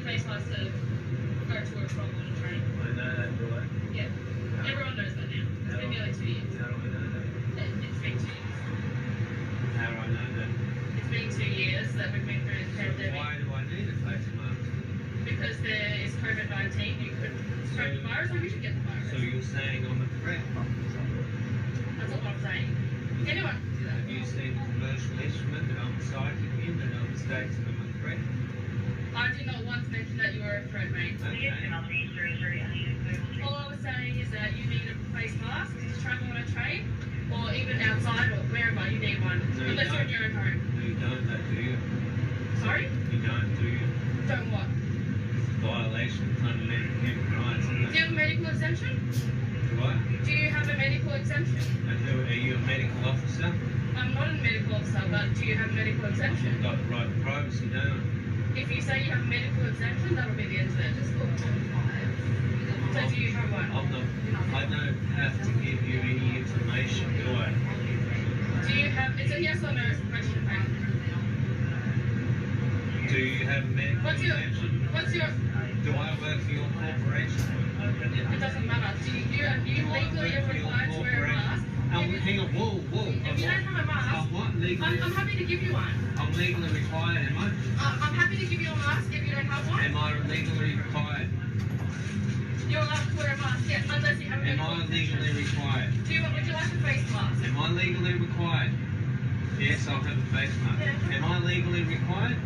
face mask to go to or from on a train. I know that, do I? Yeah. Everyone knows that now. It's been nearly 2 years. How do I know that? It's been 2 years. How do I know that? It's been 2 years that we've been through the pandemic. Why do I need a face mask? Because there is COVID-19, you could spread the virus or you should get the virus. So you're saying I'm a threat? That's not what I'm saying. Anyone can do that. Have you seen the commercial instrument that I'm citing in that states that I'm a threat? I did not once mention that you were a threat, mate. Okay. All I was saying is that you need a face mask to travel on a train or even outside or wherever you need one. No, you Unless you're in don't. your own home. No, you don't, though, do you? Sorry? You don't, do you? Don't what? Violation of fundamental human rights, isn't Do you it? have a medical exemption? What? Do you have a medical exemption? And who, are you a medical officer? I'm not a medical officer, but do you have a medical exemption? You've got the right to privacy, don't I? If you say you have a medical exemption, that'll be the end of it. Just call 5. So do you have one? I don't have to give you any information, do I? Do you have, it's a yes or no question, mate. Do you have a medical exemption? What's your, Do I work for your corporation? it doesn't matter. Do you legally are required to wear a mask? Hang on, whoa. If you don't have a mask, I'm what, legally? I'm happy to give you one. I'm legally required, am I? I'm happy to give you a mask if you don't have one. Am I legally required? You're allowed to wear a mask, yes, unless you have a Am medical I exemption. legally required? Would you like a face mask? Am I legally required? Yes, I'll have a face mask. Yeah. Am I legally required?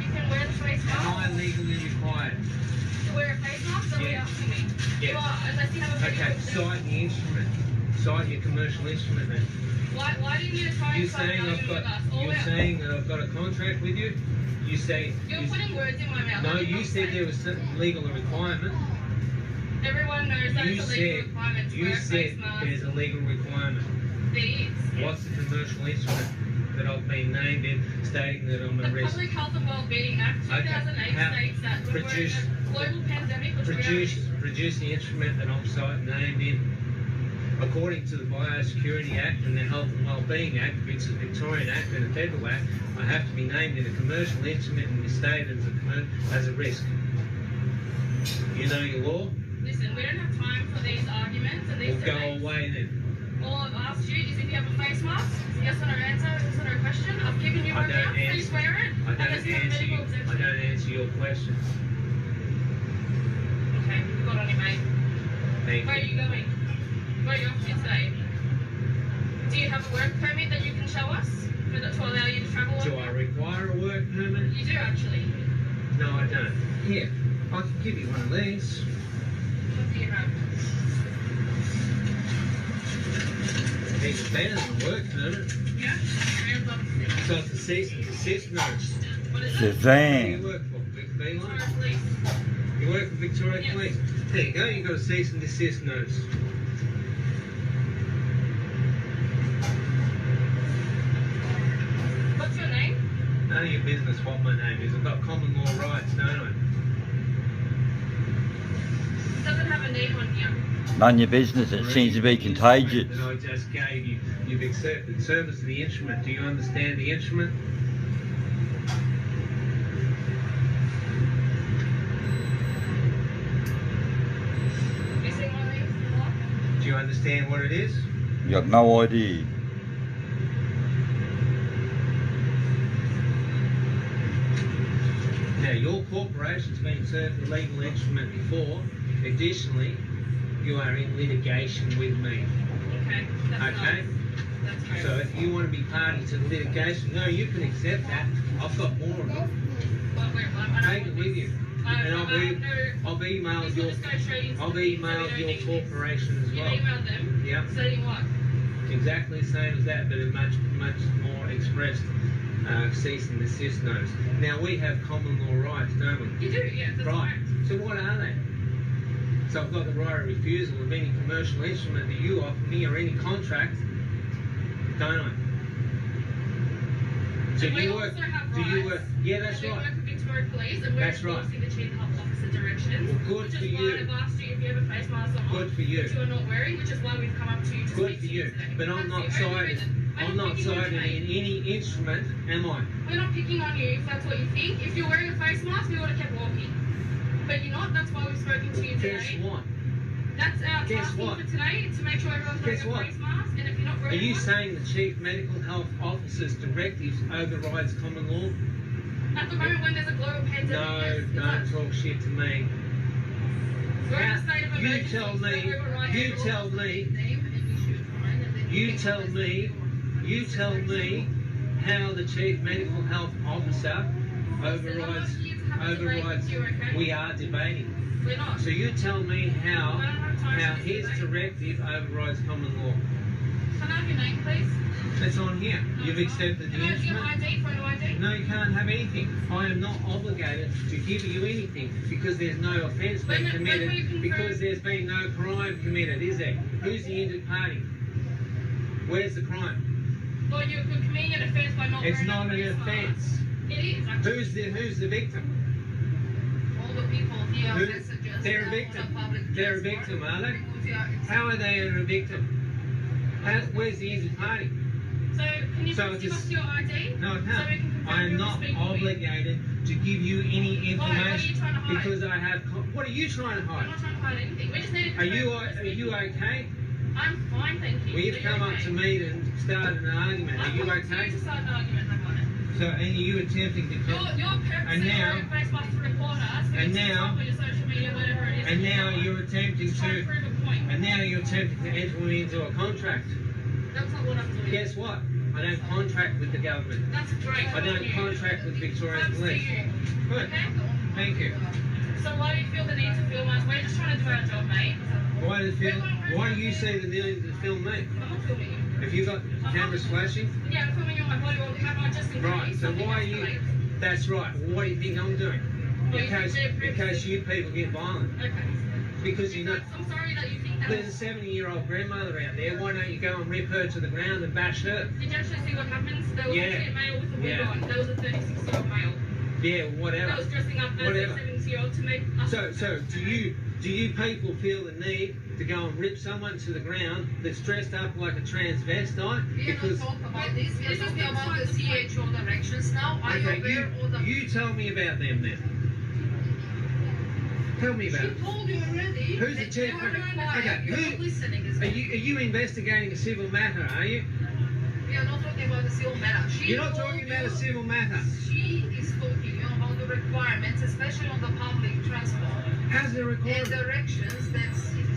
You can wear the face mask. Am I legally required? To wear a face mask? That's what you're Yeah. asking me. Yeah. You are, unless you have a medical Okay, exemption. cite the instrument. Cite your commercial instrument then. Why do you need to try and start arguing with us? You're saying that I've got a contract with you? You say... You're putting words in my mouth. No, I did you not said say. there was some legal requirement. Everyone knows that You it's a legal said, requirement to wear you a face said mask. there's a legal requirement. There is. What's the commercial instrument that I've been named in stating that I'm The a risk? Public Health and Wellbeing Act 2008 states that when we're in a global pandemic, which we are Produce the instrument that I'm named in. According to the Biosecurity Act and the Health and Wellbeing Act, which is a Victorian Act and a Federal Act, I have to be named in a commercial instrument and be stated as a risk. You know your law? Listen, we don't have time for these arguments and these Well, go debates. away then. All I've asked you is if you have a face mask. Yes or no answer, yes or no question. I've given you I my don't mouth, please answer- wear it. I Unless you have a medical I exemption. don't answer your question. Okay, good on you, mate. Thank Where are you. you going? Where are you off to today? Do you have a work permit that you can show us to allow you to travel on? Do I require a work permit? You do actually. No, I don't. Here, I can give you one of these. What do you have? It's better than a work permit. Yeah? Hands up. So it's a cease and desist notice. What is it? Who do you Shazam. work for? Victoria Sorry, Police? please. You work for Victoria Yes. Police? There you go, you got a cease and desist notice. What's your name? None of your business what my name is. I've got common law rights, don't I? It doesn't have a name on here. None of your business. It seems to be contagious. That I just gave you. You've accepted service of the instrument. Do you understand the instrument? You see one of these? What? Do you understand what it is? You got no idea. Now, your corporation's been served a legal instrument before. Additionally, you are in litigation with me. Okay. That's Okay? nice. That's great. So if you want to be party to the litigation, no, you can accept that. I've got more of them. Well, I don't Take it want with this. you. I And don't I've emailed This will just go straight into I've the thing, so we emailed don't your need this. corporation as You well. emailed them? Yeah. Saying what? Exactly the same as that, but a much more expressed cease and desist notice. Now we have common law rights, don't we? You do, yeah, that's Right. correct. So what are they? So I've got the right of refusal of any commercial instrument that you offer me or any contract, don't I? So And we you work. also have Do you rights. work? Yeah, that's And we right. work with Victoria Police and we're That's right. enforcing the Chief Health Officer directions. Well, good which for is why you. I've asked you if you have a face mask or not. Good for you. Which you are not wearing, which is why we've come up to you to Good speak for to you you. today. But I'm That's not the only cited. reason. I'm not cited in any instrument, am I? We're not picking on you if that's what you think. If you're wearing a face mask, we would have kept walking. But you're not, that's why we've spoken to you today. Guess what? That's our Guess tasking what? for today, to make sure everyone's wearing Guess a what? face mask. And if you're not Are wearing you one, saying the Chief Medical Health Officer's directives overrides common law? at the moment when there's a global pandemic, No, yes, it don't does. talk shit to me. We're in a state of You emergency, tell so me, override you everyone. tell me, you tell me how the Chief Medical Health Officer overrides, we are debating. We're not. So you tell me how I don't have time to his debate. directive overrides common law. Can I have your name, please? It's on here. No, You've it's not. accepted the Can I have your instrument. ID, photo ID? No, you can't have anything. I am not obligated to give you anything because there's no offence been When will you committed, confirm- because there's been no crime committed, is there? Who's the injured party? Where's the crime? Well, you're committing an offence by not It's wearing not a an face mask. offence. It is, actually. Who's the victim? All the people here Who- messages. they're a on victim. the public They're a transport victim, are they? because you are- How are they a victim? Where's the injured party? So, can you So please it's give just- us your ID? No, I So we can can't. confirm I am who we're not speaking with. obligated to give you any Why? What are you information trying to hide? because I have. What are you trying to I'm hide? not trying to hide anything. We just need to Are confirm you who we're are speaking you with. okay? I'm fine, thank you. Well, you've Are you come up okay? to me and started an argument. Are I'm you not okay? to start an argument, hang on. So, and are you attempting to? You're purposely And now- wearing a face mask to record us. for and your TikTok now- or your social media, whatever it is. And now you're attempting Just trying to to. prove a point. And now you're attempting to enter me into a contract. That's not what I'm doing. Guess what? I don't contract with the government. That's great. I don't contract with Victorian Thanks to Police. you. Good. Okay? Thank you. So why do you feel the need to film us? We're just trying to do our job, mate. Why do you see the need to film me? I'm not filming you. If you've got cameras flashing? Yeah, I'm filming you on my body on camera just in Right, case. so something why are you... escalates. That's right. What do you think I'm doing? Well, In you case, think they're in case you people get violent. Okay. Because you know... I'm sorry that you think that. There's a 70-year-old grandmother out there. Why don't you go and rip her to the ground and bash her? Did you actually see what happens? There was Yeah. actually a male with a wig Yeah. on. There was a 36-year-old male Yeah, that whatever. was dressing up as Whatever. a 70-year-old to make us. So do you people feel the need to go and rip someone to the ground that's dressed up like a transvestite? We are not Because talking about this. We are This is talking the about the point. CHO directions now. Are you okay, aware of the... you tell me about them then. Tell me about She it. told you already. Who's the that chief? you are required. Okay, You're who- not listening. Is Are you investigating a civil matter? Are you? We are not talking about the civil matter. She You're not told talking about a you- civil matter. She is talking about the requirements, especially on the public transport. How's the And recording? directions that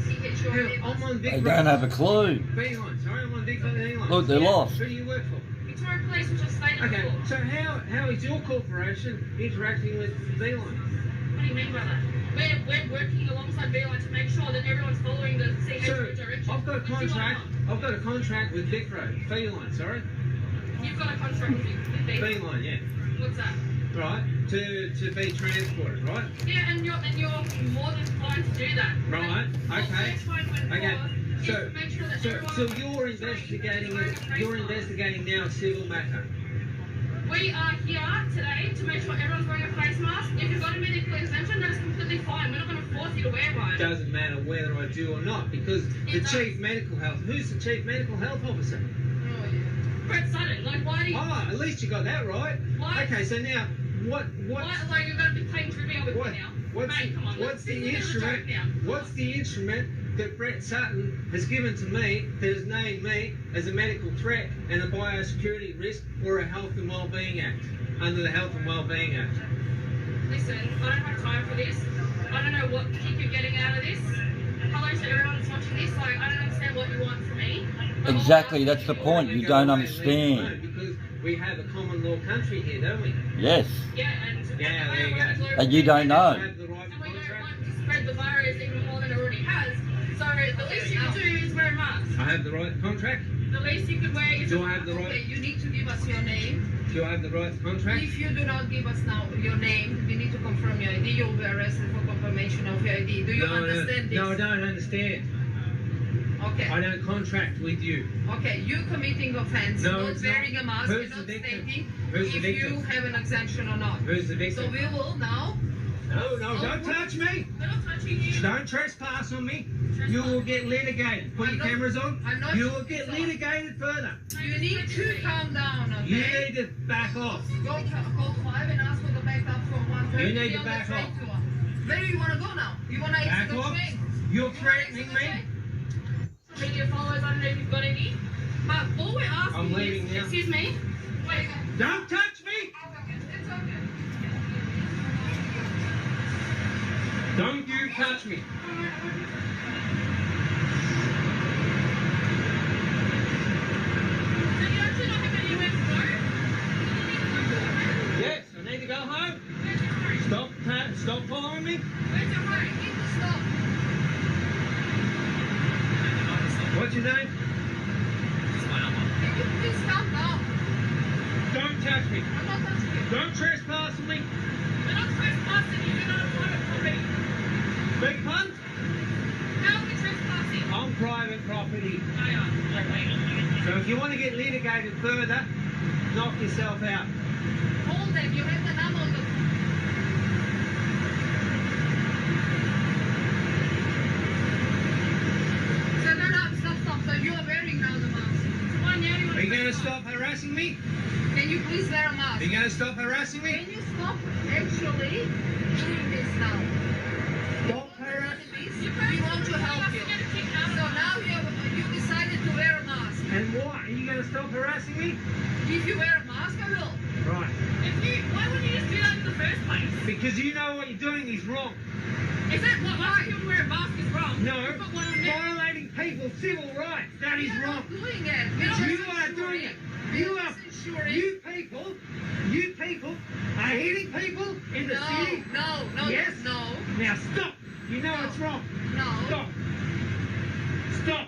CHO gave us. I'm on They Vic don't have a clue. Beeline. Sorry, I'm on Vic Beeline. Look, they're lost. Who do you work for? Victoria Police, which I've stated Okay, before. so how is your corporation interacting with Beeline? What do you mean by that? We're working alongside Beeline to make sure that everyone's following the CHO So directions. I've got a which you are contract. not. I've got a contract with Vicro, Beeline. Sorry, You've got a contract with Beeline. Beeline. Yeah, What's that? right. To be transported, right? Yeah, and you're more than fine to do that. Right. Okay. Okay. So, So you're investigating now a civil matter. We are here today to make sure everyone's wearing a face mask. If you've got a medical exemption, that's completely fine. We're not going to force you to wear one. Doesn't matter whether I do or not because the does. chief medical health. Who's the chief medical health officer? Oh, yeah. Brett Sutton, like why do you... Ah, at least you got that right. Why? Okay, so now what? Why, like you're going to be playing trivia with What? me now? What's Mate, come on. what's this the is a instrument? joke now. What's the instrument that Brett Sutton has given to me that has named me as a medical threat and a biosecurity risk or a health and wellbeing act under the Health and Wellbeing Act? Listen, I don't have time for this. I don't know what kick you're getting out of this. Hello to everyone that's watching this. Like, I don't understand what you want from me. Exactly, that's the point. You don't understand. Because we have a common law country here, don't we? Yes. Yeah, and... Yeah, there you go. And you don't know. We have the right And we don't contract. want to spread the virus even more than it already has. So the least you can do is wear a mask. I have the right contract. The least you could wear is Do a I have the mask. Okay, right? you need to give us your name. Do I have the right contract? If you do not give us now your name, we need to confirm your ID. You'll be arrested for confirmation of your ID. Do you understand this? No, I don't understand. Okay. I don't contract with you. Okay, you committing offense, No, not it's not. wearing a mask, Who's and the not victim? stating Who's the if victim? you have an exemption or not. Who's the So victim? we will now. No, don't touch me. We're not touching you. Don't trespass on me. You will get litigated. Put I'm your not- cameras on. I'm not- You will get litigated further. You need to calm down, okay? You need to back off. Go to code 5 and ask for the backup for 130. You need to on the back train off. tour. Where do you want to go now? You want to exit Back the off. train? You're You wanna threatening exit the me. train? Media followers, I don't know if you've got any. But all we're asking I'm leaving is, now. excuse me, wait, Don't touch me. It's okay. Don't you touch me. so you actually not have anywhere to go? Yes, I need to go home. Where's your home? Stop following me. Where's your home? You need to stop. What's your name? Can you please calm down? Don't touch me. I'm not touching you. Don't trespass on me. We're not trespassing you, you're not a private property. Big pun. How are we trespassing? I'm private property. Oh, yeah. Okay. So if you want to get litigated further, knock yourself out. Hold them. You have the number on the... So no, stop. So you are wearing now the mask. Why now you want Are you going to trespass? stop harassing me? Can you please wear a mask? Are you going to stop harassing me? Can you stop actually doing this now? Stop harassing me. We want to help you. So now you decided to wear a mask. And why? Are you going to stop harassing me? If you wear a mask, I will. Right. Why wouldn't you just do that in the first place? Because you know what you're doing is wrong. Is that what people wear a mask is wrong? No. You've got one on now. Violating people's civil rights. That is We're wrong. not doing it. We're You just are doing it. You are. ensuring. You people are hitting people in the city. No. Yes. No. Now stop. You know No. it's wrong. No. Stop. Stop.